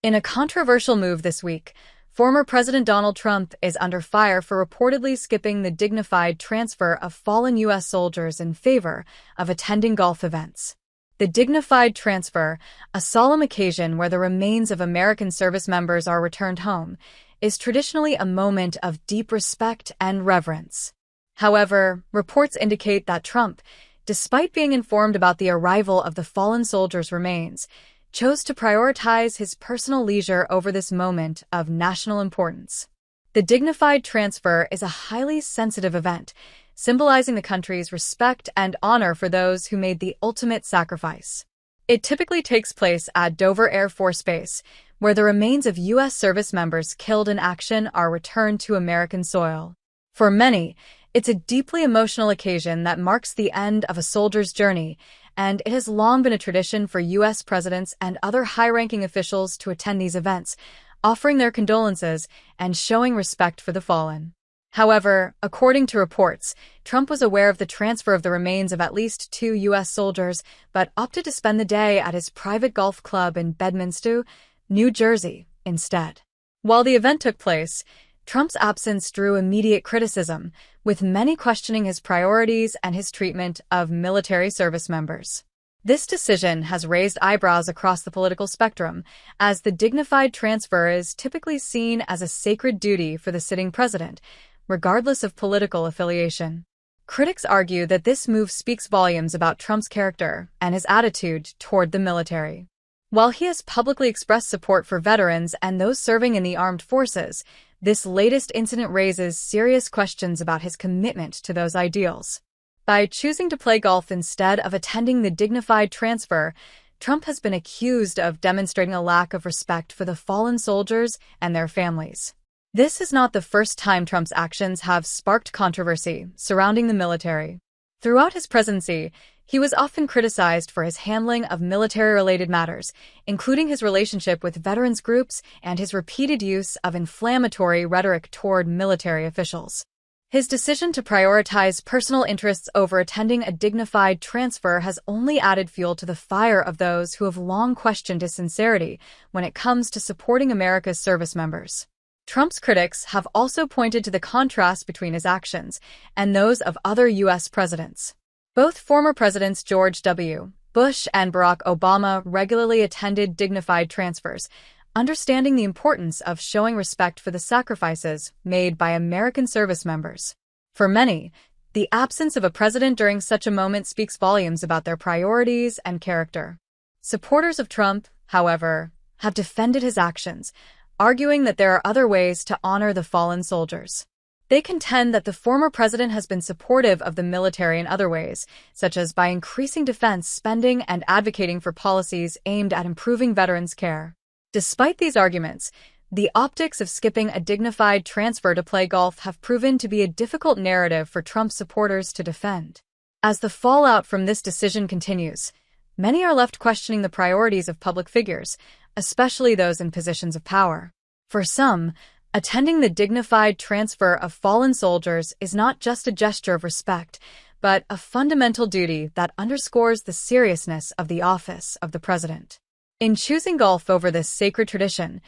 In a controversial move this week, former President Donald Trump is under fire for reportedly skipping the dignified transfer of fallen U.S. soldiers in favor of attending golf events. The dignified transfer, a solemn occasion where the remains of American service members are returned home, is traditionally a moment of deep respect and reverence. However, reports indicate that Trump, despite being informed about the arrival of the fallen soldiers' remains, chose to prioritize his personal leisure over this moment of national importance. The dignified transfer is a highly sensitive event, symbolizing the country's respect and honor for those who made the ultimate sacrifice. It typically takes place at Dover Air Force Base, where the remains of U.S. service members killed in action are returned to American soil. For many, it's a deeply emotional occasion that marks the end of a soldier's journey, and it has long been a tradition for U.S. presidents and other high-ranking officials to attend these events, offering their condolences and showing respect for the fallen. However, according to reports, Trump was aware of the transfer of the remains of at least 2 U.S. soldiers, but opted to spend the day at his private golf club in Bedminster, New Jersey, instead. While the event took place, Trump's absence drew immediate criticism, with many questioning his priorities and his treatment of military service members. This decision has raised eyebrows across the political spectrum, as the dignified transfer is typically seen as a sacred duty for the sitting president, regardless of political affiliation. Critics argue that this move speaks volumes about Trump's character and his attitude toward the military. While he has publicly expressed support for veterans and those serving in the armed forces, this latest incident raises serious questions about his commitment to those ideals. By choosing to play golf instead of attending the dignified transfer, Trump has been accused of demonstrating a lack of respect for the fallen soldiers and their families. This is not the first time Trump's actions have sparked controversy surrounding the military. Throughout his presidency, he was often criticized for his handling of military-related matters, including his relationship with veterans groups and his repeated use of inflammatory rhetoric toward military officials. His decision to prioritize personal interests over attending a dignified transfer has only added fuel to the fire of those who have long questioned his sincerity when it comes to supporting America's service members. Trump's critics have also pointed to the contrast between his actions and those of other U.S. presidents. Both former presidents George W. Bush and Barack Obama regularly attended dignified transfers, understanding the importance of showing respect for the sacrifices made by American service members. For many, the absence of a president during such a moment speaks volumes about their priorities and character. Supporters of Trump, however, have defended his actions, arguing that there are other ways to honor the fallen soldiers. They contend that the former president has been supportive of the military in other ways, such as by increasing defense spending and advocating for policies aimed at improving veterans' care. Despite these arguments, the optics of skipping a dignified transfer to play golf have proven to be a difficult narrative for Trump supporters to defend. As the fallout from this decision continues, many are left questioning the priorities of public figures, especially those in positions of power. For some, attending the dignified transfer of fallen soldiers is not just a gesture of respect, but a fundamental duty that underscores the seriousness of the office of the president. In choosing golf over this sacred tradition,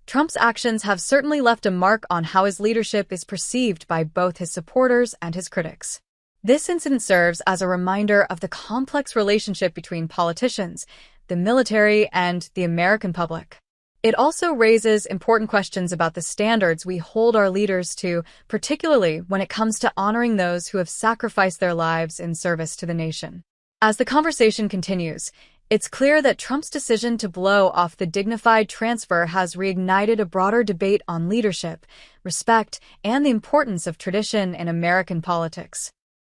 Trump's actions have certainly left a mark on how his leadership is perceived by both his supporters and his critics. This incident serves as a reminder of the complex relationship between politicians, the military, and the American public. It also raises important questions about the standards we hold our leaders to, particularly when it comes to honoring those who have sacrificed their lives in service to the nation. As the conversation continues, it's clear that Trump's decision to blow off the dignified transfer has reignited a broader debate on leadership, respect, and the importance of tradition in American politics.